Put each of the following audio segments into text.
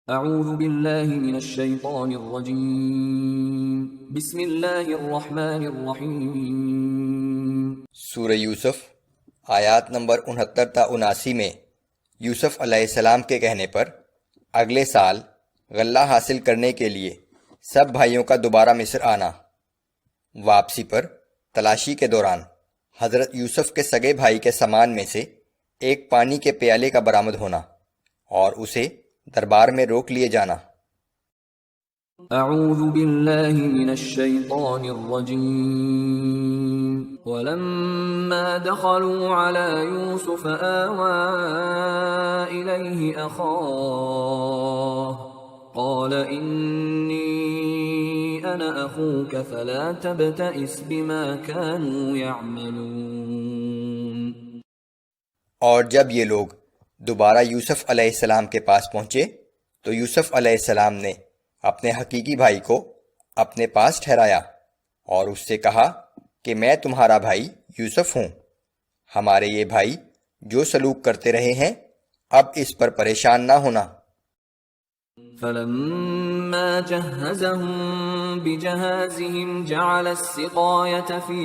اعوذ باللہ من الشیطان الرجیم بسم اللہ الرحمن الرحیم۔ سورہ یوسف آیات نمبر 69 تا 79 میں یوسف علیہ السلام کے کہنے پر اگلے سال غلہ حاصل کرنے کے لیے سب بھائیوں کا دوبارہ مصر آنا۔ واپسی پر تلاشی کے دوران حضرت یوسف کے سگے بھائی کے سامان میں سے ایک پانی کے پیالے کا برآمد ہونا اور اسے دربار میں روک لیے جانا۔ اعوذ باللہ من الشیطان الرجیم ولما دخلوا على یوسف آوى الیہ اخاہ قال انی انا اخوک فلا تبتئس بما كانوا يعملون۔ اور جب یہ لوگ دوبارہ یوسف علیہ السلام کے پاس پہنچے تو یوسف علیہ السلام نے اپنے حقیقی بھائی کو اپنے پاس ٹھہرایا اور اس سے کہا کہ میں تمہارا بھائی یوسف ہوں۔ ہمارے یہ بھائی جو سلوک کرتے رہے ہیں اب اس پر پریشان نہ ہونا۔ فلما جهزهم بجهازهم جعل السقاية في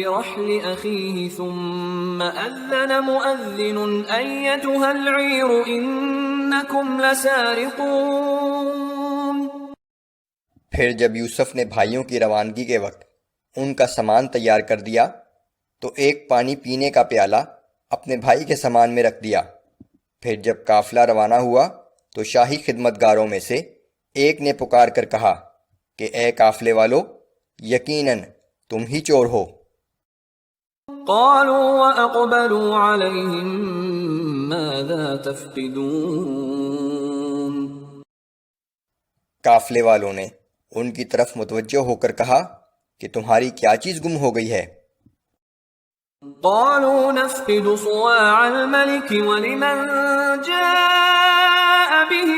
رحل أخيه ثم أذن مؤذن أيتها العير إنكم لسارقون۔ پھر جب یوسف نے بھائیوں کی روانگی کے وقت ان کا سامان تیار کر دیا تو ایک پانی پینے کا پیالہ اپنے بھائی کے سامان میں رکھ دیا۔ پھر جب قافلہ روانہ ہوا تو شاہی خدمتگاروں میں سے ایک نے پکار کر کہا کہ اے قافلے والو، یقیناً تم ہی چور ہو۔ قالوا وأقبلوا عليهم ماذا تفقدون۔ قافلے والوں نے ان کی طرف متوجہ ہو کر کہا کہ تمہاری کیا چیز گم ہو گئی ہے؟ قالوا نفقد صواع الملك ولمن جاء به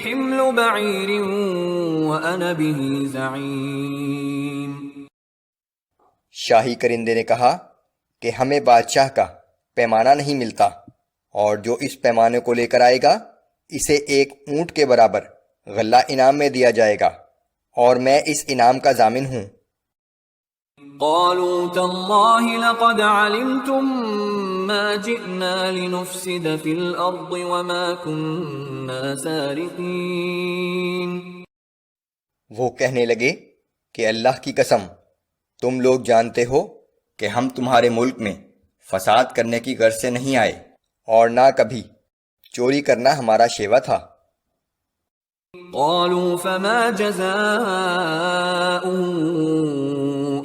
حمل بعير وأنا به زعيم۔ شاہی کرندے نے کہا کہ ہمیں بادشاہ کا پیمانہ نہیں ملتا، اور جو اس پیمانے کو لے کر آئے گا اسے ایک اونٹ کے برابر غلہ انعام میں دیا جائے گا، اور میں اس انعام کا ضامن ہوں۔ قالوا تالله لقد علمتم ما جئنا لنفسد في الأرض وما كنا سارقين۔ وہ کہنے لگے کہ اللہ کی قسم، تم لوگ جانتے ہو کہ ہم تمہارے ملک میں فساد کرنے کی غرض سے نہیں آئے، اور نہ کبھی چوری کرنا ہمارا شیوہ تھا۔ قالوا فما جزاؤه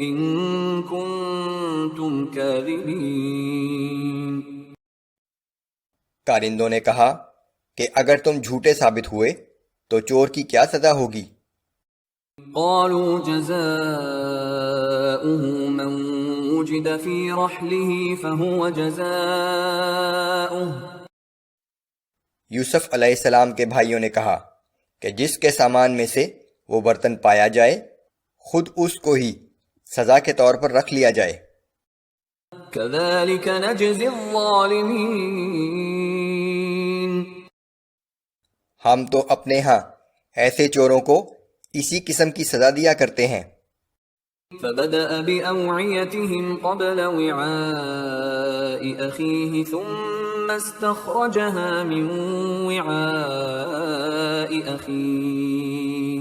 إن كنتم كاذبين۔ کارندوں نے کہا کہ اگر تم جھوٹے ثابت ہوئے تو چور کی کیا سزا ہوگی؟ قالوا جزاؤه من وجد في رحله فهو جزاؤه۔ یوسف علیہ السلام کے بھائیوں نے کہا کہ جس کے سامان میں سے وہ برتن پایا جائے خود اس کو ہی سزا کے طور پر رکھ لیا جائے۔ كذلك نجزي الظالمين۔ ہم تو اپنے ہاں ایسے چوروں کو اسی قسم کی سزا دیا کرتے ہیں۔ فبدأ بأوعيتهم قبل وعاء أخيه ثم استخرجها من وعاء أخيه۔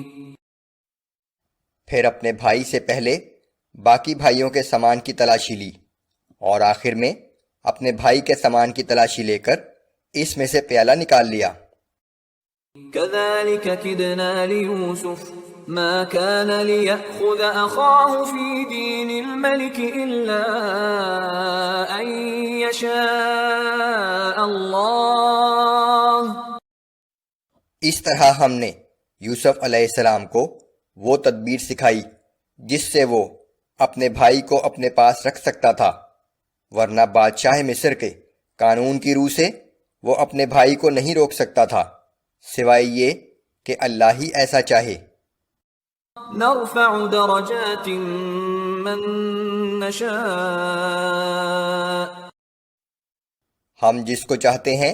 پھر اپنے بھائی سے پہلے باقی بھائیوں کے سامان کی تلاشی لی، اور آخر میں اپنے بھائی کے سامان کی تلاشی لے کر اس میں سے پیالہ نکال لیا۔ كذلك كدنا ليوسف ما كان ليأخذ أخاه في دين الملك إلا أن يشاء الله۔ اس طرح ہم نے یوسف علیہ السلام کو وہ تدبیر سکھائی جس سے وہ اپنے بھائی کو اپنے پاس رکھ سکتا تھا، ورنہ بادشاہ مصر کے قانون کی روح سے وہ اپنے بھائی کو نہیں روک سکتا تھا، سوائے یہ کہ اللہ ہی ایسا چاہے۔ نرفع درجات من نشاء ہم جس کو چاہتے ہیں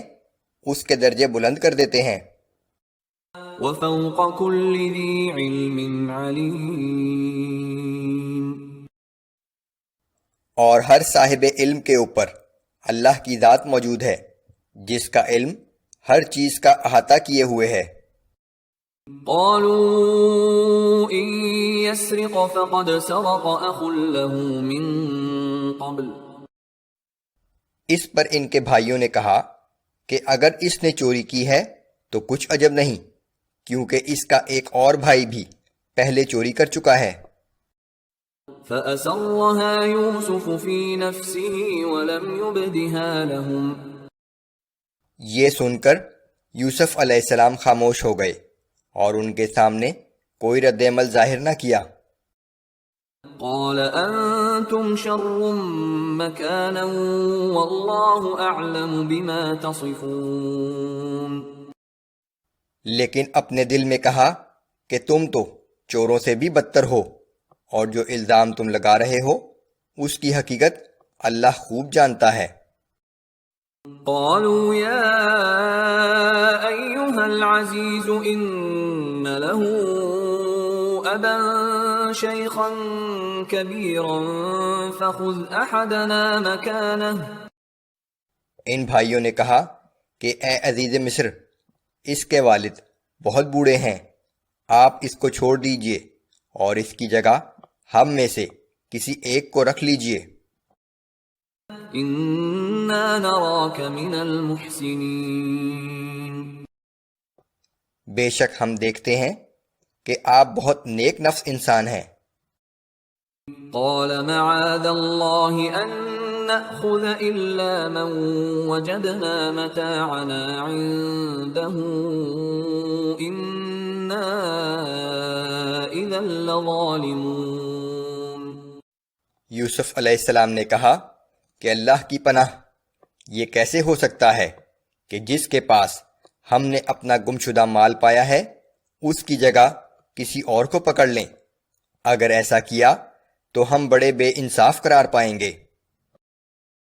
اس کے درجے بلند کر دیتے ہیں، وفوق كل ذي علم عليم اور ہر صاحب علم کے اوپر اللہ کی ذات موجود ہے جس کا علم ہر چیز کا احاطہ کیے ہوئے ہے۔ قالوا إن يسرق فقد سرق أخ له من قبل اس پر ان کے بھائیوں نے کہا کہ اگر اس نے چوری کی ہے تو کچھ عجب نہیں، کیونکہ اس کا ایک اور بھائی بھی پہلے چوری کر چکا ہے۔ فأسرها يوسف في نفسه ولم يبدها لهم یہ سن کر یوسف علیہ السلام خاموش ہو گئے اور ان کے سامنے کوئی رد عمل ظاہر نہ کیا۔ قال أنتم شر مكانا والله أعلم بما تصفون لیکن اپنے دل میں کہا کہ تم تو چوروں سے بھی بدتر ہو، اور جو الزام تم لگا رہے ہو اس کی حقیقت اللہ خوب جانتا ہے۔ قالوا يا أيها العزيز إن له أبا شيخا كبيرا فخذ أحدنا مكانه ان بھائیوں نے کہا کہ اے عزیز مصر، اس کے والد بہت بوڑھے ہیں، آپ اس کو چھوڑ دیجئے اور اس کی جگہ ہم میں سے کسی ایک کو رکھ لیجئے۔ إنا نراك من المحسنين بے شک ہم دیکھتے ہیں کہ آپ بہت نیک نفس انسان ہیں۔ قال معاذ الله أن نأخذ إلا من وجدنا متاعنا عنده إنا إذا لظالمون یوسف علیہ السلام نے کہا کہ اللہ کی پناہ، یہ کیسے ہو سکتا ہے کہ جس کے پاس ہم نے اپنا گمشدہ مال پایا ہے اس کی جگہ کسی اور کو پکڑ لیں؟ اگر ایسا کیا تو ہم بڑے بے انصاف قرار پائیں گے۔